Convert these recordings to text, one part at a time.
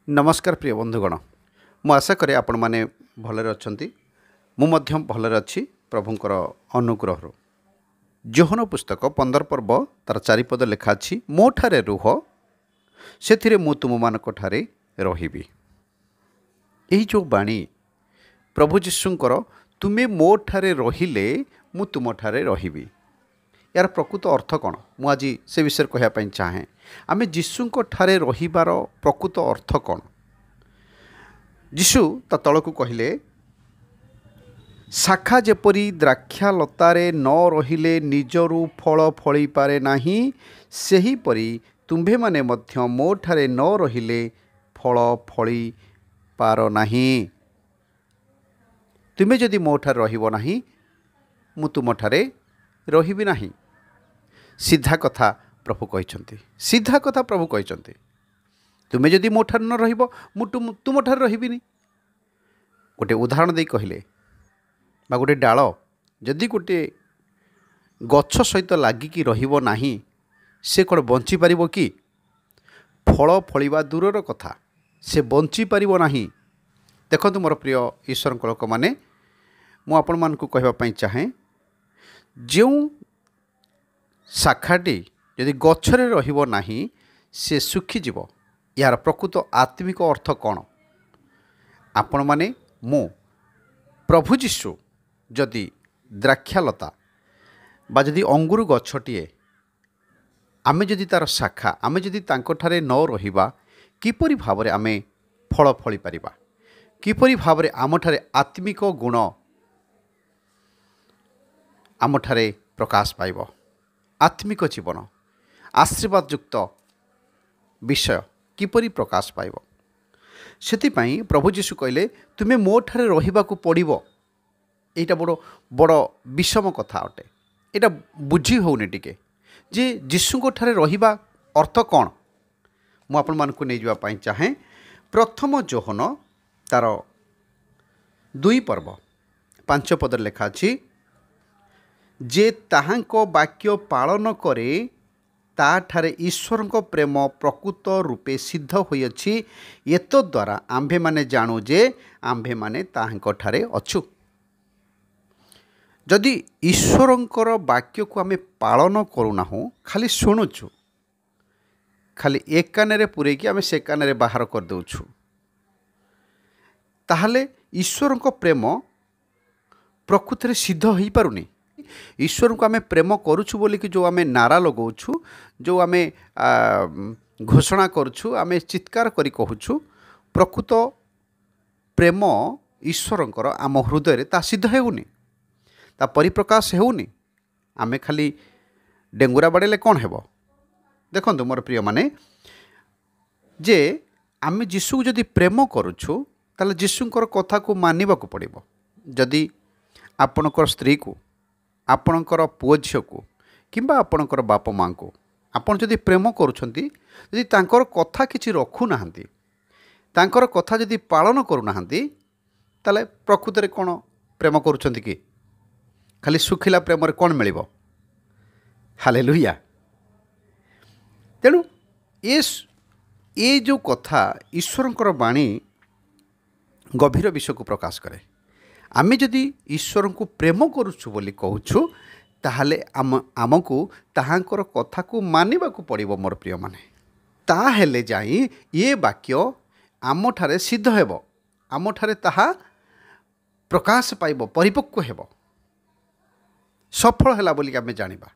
नमस्कार प्रिय बंधुगण मु आशा करे आपण माने भलरे अछंती मु मध्यम भलरे अछि प्रभुंकर अनुग्रह जोहन पुस्तक 15 पर्व तार चारिपद लेखा अछि मो ठारे रुह सेथिरे मु तुम मानक ठारे रहिबी। एही जो बाणी प्रभु जीशुंकर तुमे मो ठारे रहिले मु तुम ठारे रहिबी यार प्रकृत अर्थ कौन मु आज से विषय कहवाई चाहे आमे जीशुंक ठारे रहिबार प्रकृत अर्थ कौन। जीशु ता तलकू कहले शाखा जेपरी द्राक्षा लतारे न रहिले निजरू फल फଳି पारे नाही सेहीपरि तुम्भे माने मध्य मो ठारे न रहिले फल फଳି पार नाही। तुमे जदि मो ठारे रहिबो नाही मु तुम ठारे रहिबी नाही। सीधा कथा प्रभु कहते सीधा कथा प्रभु कहते तुमे जदि मो ठारे न रहिबो मु तुम ठारे रहिबिनी। गोटे उदाहरण दे कहले बा गोटे डाल जदि गोटे गछ सहित लागिकी रहिबो नाही से कौन बंची पारिबो कि फल फलिबा दूरर कथा से बंची पारिबो नाही। देखंतु मोर प्रिय ईश्वर लोक माने मु आपण मानकु कहबा पई चाहे जो शाखाटी यदि गछरे रहिबो नाही से सुखी जीव यार प्रकृत आत्मिक अर्थ कौन। आपण माने मु प्रभु जीशु जदि द्राक्षालता बा जदि अंगुर गछटीए आमे जदि तार शाखा आमे जदि तांको ठारे न रहिबा किपरि भावरे आमे फल फଳି परिबा किपरि भावरे आम ठारे आत्मिक गुण आम ठारे प्रकाश पाइब आत्मिक जीवन आशीर्वाद युक्त विषय किपरि प्रकाश पाइब। सेतिपाई प्रभु जीशु कहले तुमे मो ठारे रहिबाकू पड़िबो। एटा बड़ बड़ विषम कथा अटे एटा बुझी होउनी टिके जे जीशुको ठारे रहिबा अर्थ कौन मु आपण मानकू नै जिबा पई चाहे। प्रथम जोहन तार 2 पर्व 5 पद लेखा अछि जे ताहांको वाक्य पालन करे ताठारे ईश्वर को प्रेम प्रकृत रूपे सिद्ध होइछि एतो द्वारा आम्भे माने जाणु जे आम्भे माने ताहांको ठारे अछु। जदि ईश्वरंकर वाक्य को आमे पालन करूना हो खाली शुणुछु खाली एक कान पूरे कि आमे से कान बाहर कर देउछु ताहले ईश्वर को प्रेम प्रकृत रे सिद्ध हो पारुनी। ईश्वर को आमे प्रेम करुछु बोली कि जो आमे नारा लगाउछु जो आमे घोषणा करुछु आमे चित्कार करी कहूछु प्रकृत प्रेम ईश्वरंकर आम हृदय रे ता सिद्ध हेउनी ता परिप्रकाश हेउनी। आमे खाली डेंगुरा बाड़ेले कौन हेबो। देखंतु मोर प्रिय माने जे आमे जीशु जदि प्रेम करुछु ताले जीशुंकर कथा को मानिबाकू पड़िबो। जदि आपणकर स्त्री को आपणकर पुओ झियो को किंबा आपणकर बाप माँ को आपण जदि प्रेम करुछंती जदि तांकर कथा किछि रखु नाहंती तांकर कथा जदि पालन करू नाहंती ताले प्रकृत रे कोन प्रेम करुछंती कि खाली सुखिला प्रेम रे कोन मिलिबो। हालेलुया। तेणु ए जो कथा ईश्वरंकर बाणी गभीर विषय को प्रकाश करे। आमे जदि ईश्वर को प्रेम करुछु बोली कहूछु ताहले आमको ताहांकर कथा को मानिबाकू पड़िबो। मोर प्रिय माने ताहेले जाई ये वाक्य आम ठारे सिद्ध हेबो आम ठारे ताहा प्रकाश पाइबो परिपक्व हेबो सफल हैला बोली आमे जानिबा।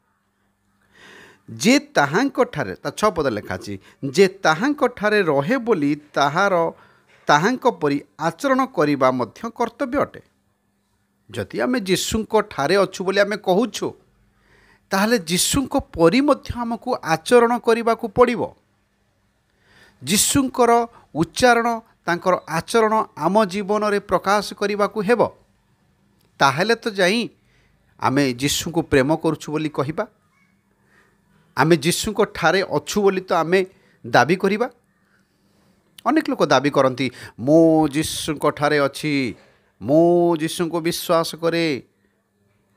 जे ताहांक ठारे ता 6 पद लेखा अछि जे ताहांक ठारे रहे बोली ताहांक परि आचरण करिबा मध्य कर्तव्य अटे। जदि आमे जीशुंको ठारे अच्छु बोली आमे कहूछु ताहले जीशुंको परि मध्य हमको आचरण करिबाकू पड़िबो। जीशुंकर उच्चारण तांकर आचरण आम जीवन रे प्रकाश करिबाकू हेबो ताहले तो जाई आमे जीशुंको प्रेम करूछु बोली कहिबा आमे जीशुंको ठारे अच्छु बोली तो आमे दाबी करिबा। अनेक लोक दाबी करती मो जीशुंको ठारे अछि मो जीशु को विश्वास करे।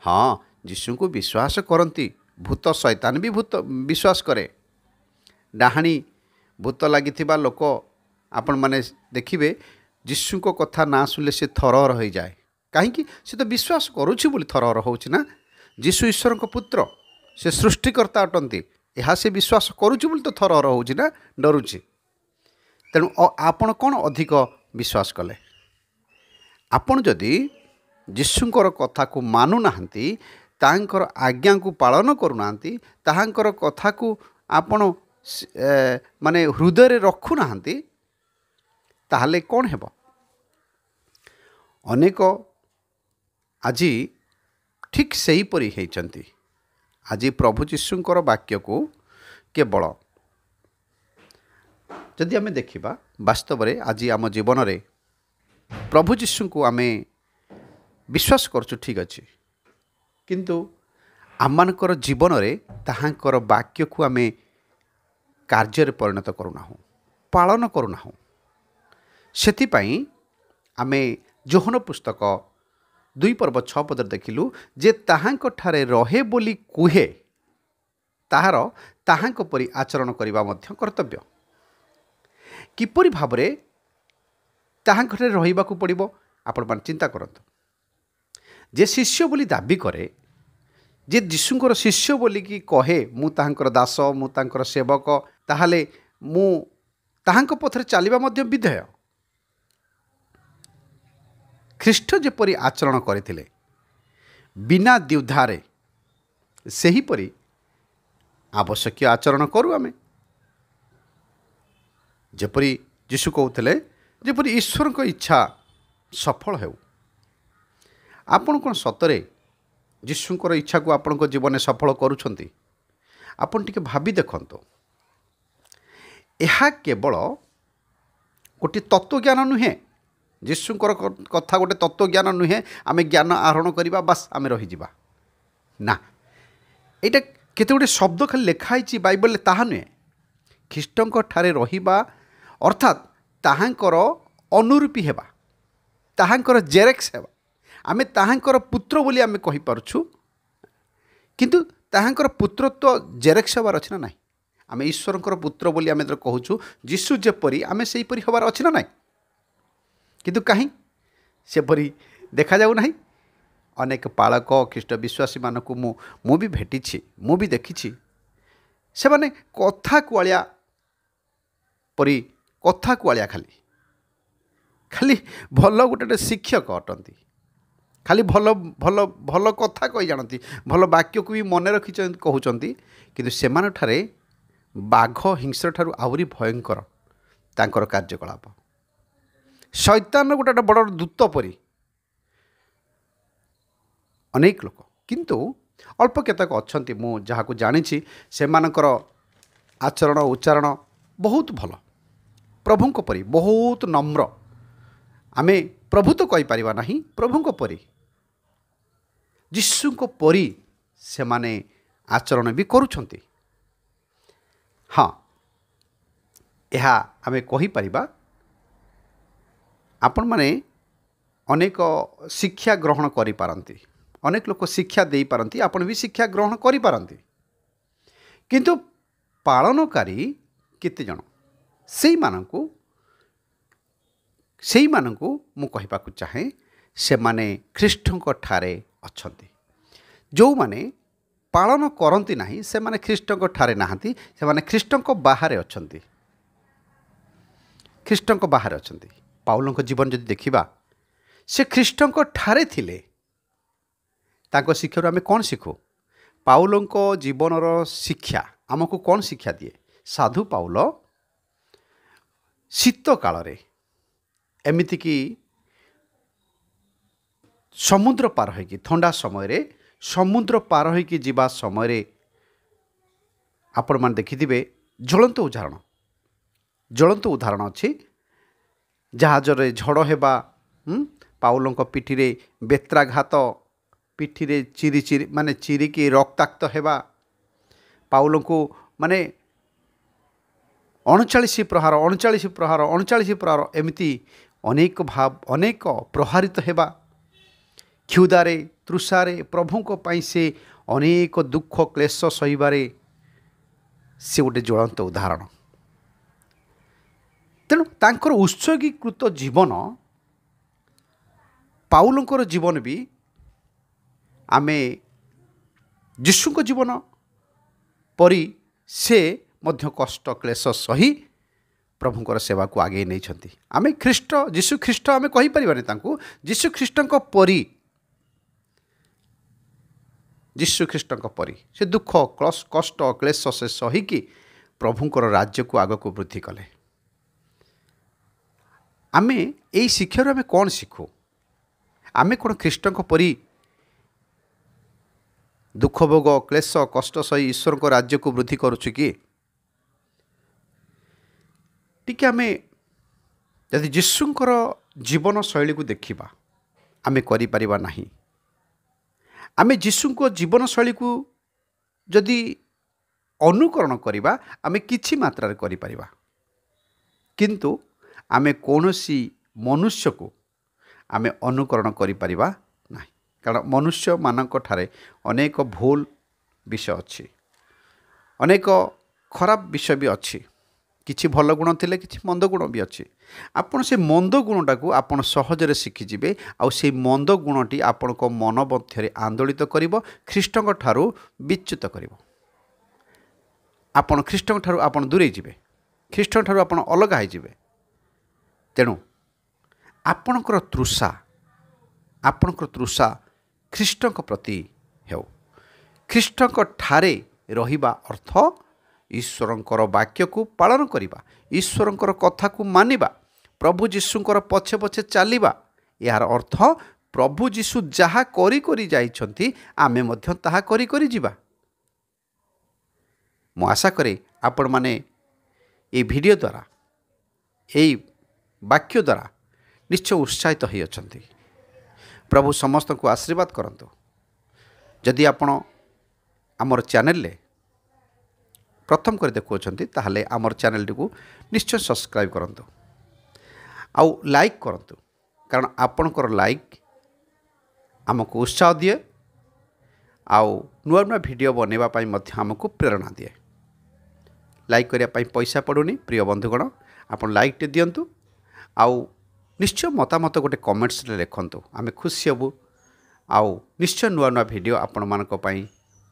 हाँ जीशु को विश्वास करती भूत शैतान भी भूत विश्वास करे। डाहाणी भूत लगी लोक आपण मैंने देखिए जीशु को कथा ना शुणिले से थरहर हो जाए कहीं से तो विश्वास करुच्ची बोली थरहर हो ना जीशु ईश्वर को पुत्र से सृष्टिकर्ता अटंती यह से विश्वास करुच्ची बोली तो थरहर हो ना डरुची तेणु आपण कौन अधिक विश्वास कले आपण जदि जीशुंकर कथा को मानु नाहंती तांकर आज्ञा को पालन करूनांती ताहांकर कथा को आपण माने हृदय रे रखु नाहंती ताहले कौन हेब अनेक आज ठीक सही परी हेचंती आज प्रभु जीशुंकर वाक्य को केवल जदि आमे देखिबा वास्तव में आज आम जीवन रे प्रभु जीशु को आमे विश्वास करछु ठीक अच्छे किंतु आमर जीवन रे ताहांकर वाक्य को आमे कार्य परिणत करूना पालन करूना सेथिपाई आमे जोहन पुस्तक 2 पर्व 6 पद देखिलु जे ताहांक ठारे रहे बोली कुहे ताहार ताहांक परी आचरण करबा मध्य कर्तव्य किपरि भाबरे ताहांक ठारे रहिबाकू पड़िबो आपण मान चिंता करंतु जे शिष्य बोली दाबी करे जे जीशुंकर शिष्य बोली कि कहे मु ताहांकर दास मु ताहांकर सेवक ताहाले मु ताहांक पथरे चलिबा मध्य विधेय ख्रीष्ट जेपरी आचरण करथिले बिना द्विधारे सही परी आवश्यक आचरण करू आमे जेपरी जीशु कहते जेपरी ईश्वर को इच्छा सफल हो आपण कौन सतरे जीशुंकर इच्छा को आपण जीवन सफल करुछंती आपण टिके भाबी देखंतो यह केवल गोटे तत्वज्ञान नुहे जीशुंकर कथा गोटे तत्वज्ञान नुहे आमे ज्ञान आहरण करवा बास आमे रही जिबा ना एटा केते गोटे शब्द खाली लिखाई बाइबल ताहा नुहे ख्रीष्टंक ठारे रहिबा अर्थात ताहांकर अनुरूपी हेबा ताहांकर जेरेक्स हेबा आमे ताहांकर पुत्र बोली आमे कहि पारछु किंतु ताहांकर पुत्रत्व जेरेक्स हेबार अछि ना नाही आमे ईश्वरंकर पुत्र बोली आमे कहूछु जीशु जेपरी आमे सेही परी हेबार अछि ना नाही किंतु कहीं सेपरी देखा जाऊ नाही अनेक पालक ख्रीष्ट विश्वासी मानक मु भी भेटी मु भी देखी से माने कथा कुआलिया परी कथा कुआलिया खाली खाली भल गोटे शिक्षक अटंती खाली भल भल भल कथा कही जानती भल वाक्य को भी मन रखी कहते किंतु सेमान ठारे बाघ हिंस्र ठारू आहुरी भयंकर तांकर कार्यकलाप शैतान गोटे बड़ दूत परी अनेक लोक किंतु अल्प केतक अच्छा मु जहाँ को जानी से आचरण उच्चारण बहुत भल प्रभुंक परी बहुत नम्र आमे प्रभु तो कहि परिबा नाही प्रभुंक परी जीशुंक परी से माने आचरण भी करुछंती हाँ यह आमे कहि परिबा आपण माने अनेक शिक्षा ग्रहण करि पारंती अनेक लोक शिक्षा दे पारंती आपण भी शिक्षा ग्रहण करि पारंती किंतु पालनकारी केते जण सेई मानकु मु कहिबाकु चाहे से माने ख्रीष्टंक ठारे अछंती जो माने पालन करंती नाही से माने ख्रीष्टंक ठारे नाहंती से माने ख्रीष्टंक बाहरे अछंती ख्रीष्टंक बाहरे अछंती पाउलंक जीवन जदि देखिबा से ख्रीष्टंक ठारे थिले तांको शिक्षा आमे कौन शिखु पाउलंक जीवनर शिक्षा आमको कौन शिक्षा दिए साधु पाउल शीत काल एमिति कि समुद्र पार होइकी ठंडा समय रे समुद्र पार होइकी जीवा समय रे आपण मान देखिथिबे ज्वलंत उदाहरण अच्छी जहाज रे झड़ हेबा पाउलंक पिठी रे बेत्राघात पिठी रे चिरी चिरी माने चिरिकी रक्ताक्त हेबा पाउलंको माने 39 प्रहार एमिति अनेक प्रहारित हेबा क्षुदारे तृषारे प्रभुंक पई से अनेक दुख क्लेश सहिबारे से गोटे ज्वलंत उदाहरण ତେଣୁ ତାଙ୍କର ଉତ୍ସର୍ଗୀକୃତ ଜୀବନ ପାଉଲଙ୍କର ଜୀବନ ବି ଆମେ ଯୀଶୁଙ୍କ ଜୀବନ ପରି ସେ ମଧ୍ୟ କଷ୍ଟ କ୍ଲେଶ ସହି ପ୍ରଭୁଙ୍କର ସେବାକୁ ଆଗେଇ ନେଇଛନ୍ତି। ଆମେ ଯୀଶୁ ଖ୍ରୀଷ୍ଟ ଆମେ କହିପାରିବାନି ତାଙ୍କୁ ଯୀଶୁ ଖ୍ରୀଷ୍ଟଙ୍କ ପରି ଯୀଶୁ ଖ୍ରୀଷ୍ଟଙ୍କ ପରି ସେ ଦୁଃଖ କଷ୍ଟ କ୍ଲେଶ ସେ ସହିକି ପ୍ରଭୁଙ୍କର ରାଜ୍ୟକୁ ଆଗକୁ ବୃଦ୍ଧି କଲେ। ଆମେ ଏଇ ଶିକ୍ଷାରୁ ଆମେ କ'ଣ ଶିଖୁ? ଆମେ କ'ଣ ଖ୍ରୀଷ୍ଟଙ୍କ ପରି ଦୁଃଖ ଭୋଗ କ୍ଲେଶ କଷ୍ଟ ସହି ଈଶ୍ୱରଙ୍କ ରାଜ୍ୟକୁ ବୃଦ୍ଧି କରୁଛୁ କି? ଟିକେ ଆମେ ଯଦି ଯୀଶୁଙ୍କର ଜୀବନ ଶୈଳୀକୁ ଦେଖିବା ଆମେ କରିପାରିବା ନାହିଁ। ଆମେ ଯୀଶୁଙ୍କ ଜୀବନଶୈଳୀକୁ ଯଦି ଅନୁକରଣ କରିବା ଆମେ କିଛି ମାତ୍ରାରେ କରିପାରିବା, କିନ୍ତୁ ଆମେ କୌଣସି ମନୁଷ୍ୟକୁ ଆମେ ଅନୁକରଣ କରିପାରିବା ନାହିଁ। କାରଣ ମନୁଷ୍ୟମାନଙ୍କଠାରେ ଅନେକ ଭୁଲ ବିଷୟ ଅଛି, ଅନେକ ଖରାପ ବିଷୟ ବି ଅଛି। କିଛି ଭଲ ଗୁଣ ଥିଲେ କିଛି ମନ୍ଦ ଗୁଣ ବି ଅଛି। ଆପଣ ସେ ମନ୍ଦ ଗୁଣଟାକୁ ଆପଣ ସହଜରେ ଶିଖିଯିବେ, ଆଉ ସେଇ ମନ୍ଦ ଗୁଣଟି ଆପଣଙ୍କ ମନ ମଧ୍ୟରେ ଆନ୍ଦୋଳିତ କରିବ, ଖ୍ରୀଷ୍ଟଙ୍କ ଠାରୁ ବିଚ୍ୟୁତ କରିବ। ଆପଣ ଖ୍ରୀଷ୍ଟଙ୍କ ଠାରୁ ଆପଣ ଦୂରେଇ ଯିବେ, ଖ୍ରୀଷ୍ଟଙ୍କ ଠାରୁ ଆପଣ ଅଲଗା ହୋଇଯିବେ। ତେଣୁ ଆପଣଙ୍କର ତୃଷା ଖ୍ରୀଷ୍ଟଙ୍କ ପ୍ରତି ହେଉ। ଖ୍ରୀଷ୍ଟଙ୍କ ଠାରେ ରହିବା ଅର୍ଥ ଈଶ୍ୱରଙ୍କର ବାକ୍ୟକୁ ପାଳନ କରିବା, ଈଶ୍ୱରଙ୍କର କଥାକୁ ମାନିବା, ପ୍ରଭୁ ଯୀଶୁଙ୍କର ପଛେ ପଛେ ଚାଲିବା। ଏହାର ଅର୍ଥ ପ୍ରଭୁ ଯୀଶୁ ଯାହା କରି କରି ଯାଇଛନ୍ତି ଆମେ ମଧ୍ୟ ତାହା କରି କରି ଯିବା। ମୁଁ ଆଶା କରେ ଆପଣମାନେ এই ଭିଡ଼ିଓ ଦ୍ୱାରା এই ବାକ୍ୟ ଦ୍ୱାରା ନିଶ୍ଚୟ ଉତ୍ସାହିତ ହୋଇଅଛନ୍ତି। ପ୍ରଭୁ ସମସ୍ତଙ୍କୁ ଆଶୀର୍ବାଦ କରନ୍ତୁ। ଯଦି ଆପଣ ଆମର ଚ୍ୟାନେଲରେ ପ୍ରଥମ କରି ଦେଖୁଛନ୍ତି ତାହେଲେ ଆମର ଚ୍ୟାନେଲଟିକୁ ନିଶ୍ଚୟ ସବସ୍କ୍ରାଇବ୍ କରନ୍ତୁ, ଆଉ ଲାଇକ୍ କରନ୍ତୁ, କାରଣ ଆପଣଙ୍କର ଲାଇକ୍ ଆମକୁ ଉତ୍ସାହ ଦିଏ, ଆଉ ନୂଆ ନୂଆ ଭିଡ଼ିଓ ବନେଇବା ପାଇଁ ମଧ୍ୟ ଆମକୁ ପ୍ରେରଣା ଦିଏ। ଲାଇକ୍ କରିବା ପାଇଁ ପଇସା ପଡ଼ୁନି। ପ୍ରିୟ ବନ୍ଧୁଗଣ, ଆପଣ ଲାଇକ୍ଟେ ଦିଅନ୍ତୁ, ଆଉ ନିଶ୍ଚୟ ମତାମତ ଗୋଟେ କମେଣ୍ଟସରେ ଲେଖନ୍ତୁ। ଆମେ ଖୁସି ହେବୁ, ଆଉ ନିଶ୍ଚୟ ନୂଆ ନୂଆ ଭିଡ଼ିଓ ଆପଣମାନଙ୍କ ପାଇଁ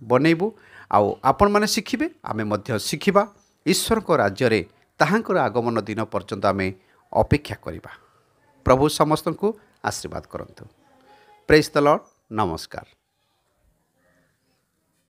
ବନେଇବୁ, ଆଉ ଆପଣମାନେ ଶିଖିବେ, ଆମେ ମଧ୍ୟ ଶିଖିବା। ଈଶ୍ୱରଙ୍କ ରାଜ୍ୟରେ ତାହାଙ୍କର ଆଗମନ ଦିନ ପର୍ଯ୍ୟନ୍ତ ଆମେ ଅପେକ୍ଷା କରିବା। ପ୍ରଭୁ ସମସ୍ତଙ୍କୁ ଆଶୀର୍ବାଦ କରନ୍ତୁ। ପ୍ରେଜ୍ ଦ ଲର୍ଡ। ନମସ୍କାର।